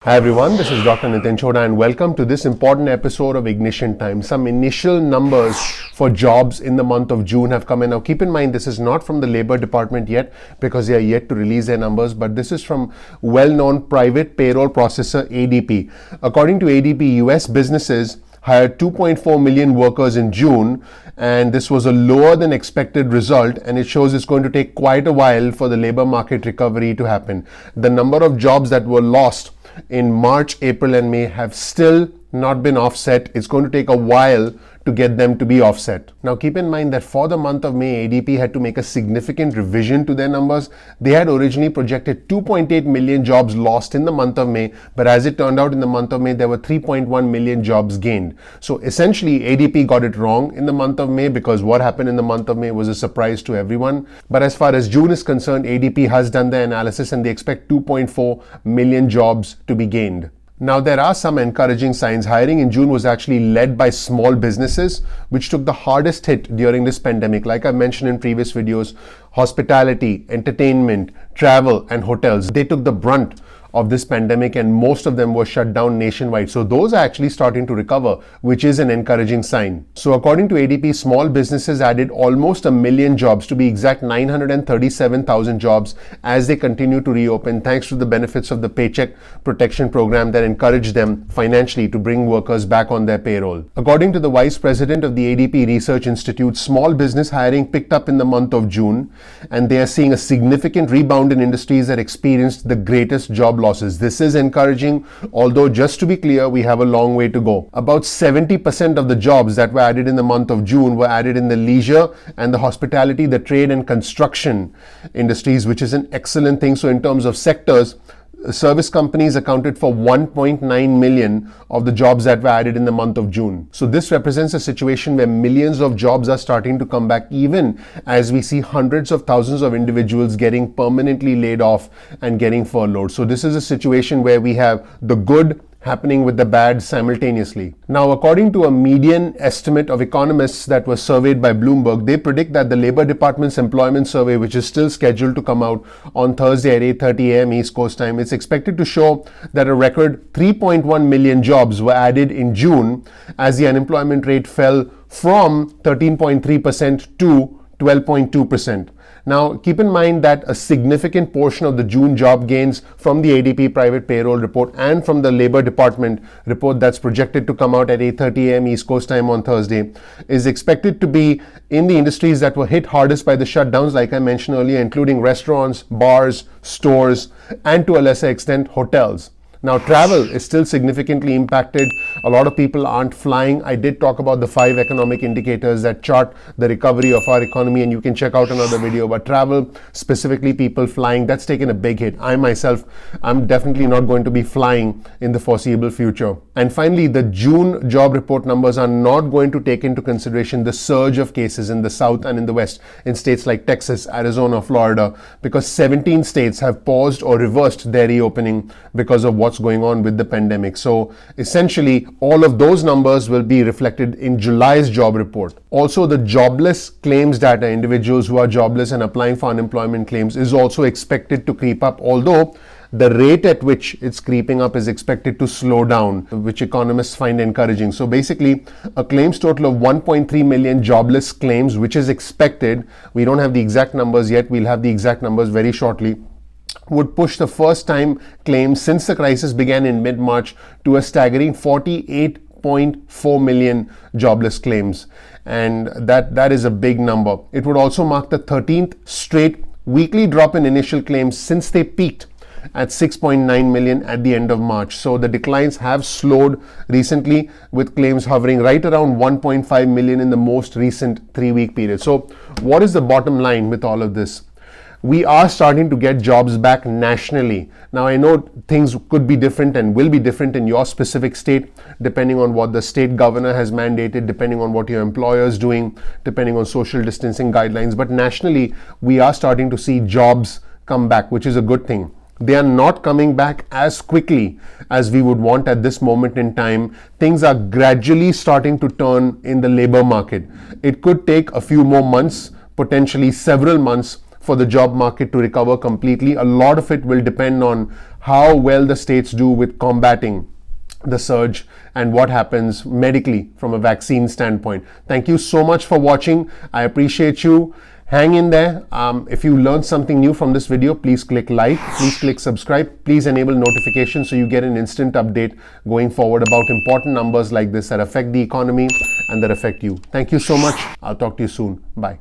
Hi everyone, this is Dr. Nitin Choda and welcome to this important episode of Ignition Time. Some initial numbers for jobs in the month of June have come in. Now keep in mind this is not from the Labor Department yet because they are yet to release their numbers, but this is from well-known private payroll processor ADP. According to ADP, US businesses hired 2.4 million workers in June, and this was a lower than expected result, and it shows it's going to take quite a while for the labor market recovery to happen. The number of jobs that were lost in March, April and May have still not been offset. It's going to take a while to get them to be offset. Now keep in mind that for the month of May, ADP had to make a significant revision to their numbers. They had originally projected 2.8 million jobs lost in the month of May, but as it turned out in the month of May, there were 3.1 million jobs gained. So essentially ADP got it wrong in the month of May because what happened in the month of May was a surprise to everyone. But as far as June is concerned, ADP has done their analysis and they expect 2.4 million jobs to be gained. Now, there are some encouraging signs. Hiring in June was actually led by small businesses, which took the hardest hit during this pandemic. Like I mentioned in previous videos, hospitality, entertainment, travel, and hotels, they took the brunt of this pandemic and most of them were shut down nationwide. So those are actually starting to recover, which is an encouraging sign. So according to ADP, small businesses added almost 1 million jobs, to be exact 937,000 jobs, as they continue to reopen thanks to the benefits of the Paycheck Protection Program that encouraged them financially to bring workers back on their payroll. According to the Vice President of the ADP Research Institute, small business hiring picked up in the month of June, and they are seeing a significant rebound in industries that experienced the greatest job losses. This is encouraging, although just to be clear, we have a long way to go. About 70% of the jobs that were added in the month of June were added in the leisure and the hospitality, the trade and construction industries, which is an excellent thing. So in terms of sectors, service companies accounted for 1.9 million of the jobs that were added in the month of June. So this represents a situation where millions of jobs are starting to come back, even as we see hundreds of thousands of individuals getting permanently laid off and getting furloughed. So this is a situation where we have the good happening with the bad simultaneously. Now, according to a median estimate of economists that was surveyed by Bloomberg, they predict that the Labor Department's employment survey, which is still scheduled to come out on Thursday at 8:30 a.m. East Coast time, it's expected to show that a record 3.1 million jobs were added in June, as the unemployment rate fell from 13.3% to 12.2%. Now, keep in mind that a significant portion of the June job gains from the ADP private payroll report and from the Labor Department report that's projected to come out at 8:30 a.m. East Coast time on Thursday is expected to be in the industries that were hit hardest by the shutdowns, like I mentioned earlier, including restaurants, bars, stores, and to a lesser extent, hotels. Now, travel is still significantly impacted. A lot of people aren't flying. I did talk about the 5 economic indicators that chart the recovery of our economy, and you can check out another video. But travel, specifically people flying, that's taken a big hit. I myself, I'm definitely not going to be flying in the foreseeable future. And finally, the June job report numbers are not going to take into consideration the surge of cases in the South and in the West, in states like Texas, Arizona, Florida, because 17 states have paused or reversed their reopening because of what's going on with the pandemic. So essentially, all of those numbers will be reflected in July's job report. Also, the jobless claims data, individuals who are jobless and applying for unemployment claims, is also expected to creep up, although the rate at which it's creeping up is expected to slow down, which economists find encouraging. So basically, a claims total of 1.3 million jobless claims, which is expected, we don't have the exact numbers yet, we'll have the exact numbers very shortly, would push the first time claims since the crisis began in mid-March to a staggering 48.4 million jobless claims. And that is a big number. It would also mark the 13th straight weekly drop in initial claims since they peaked at 6.9 million at the end of March. So the declines have slowed recently, with claims hovering right around 1.5 million in the most recent 3-week period. So what is the bottom line with all of this? We are starting to get jobs back nationally. Now, I know things could be different and will be different in your specific state, depending on what the state governor has mandated, depending on what your employer is doing, depending on social distancing guidelines. But nationally, we are starting to see jobs come back, which is a good thing. They are not coming back as quickly as we would want at this moment in time. Things are gradually starting to turn in the labor market. It could take a few more months, potentially several months, for the job market to recover completely. A lot of it will depend on how well the states do with combating the surge and what happens medically from a vaccine standpoint. Thank you so much for watching. I appreciate you. Hang in there. If you learned something new from this video, please click like, please click subscribe, please enable notifications so you get an instant update going forward about important numbers like this that affect the economy and that affect you. Thank you so much. I'll talk to you soon. Bye.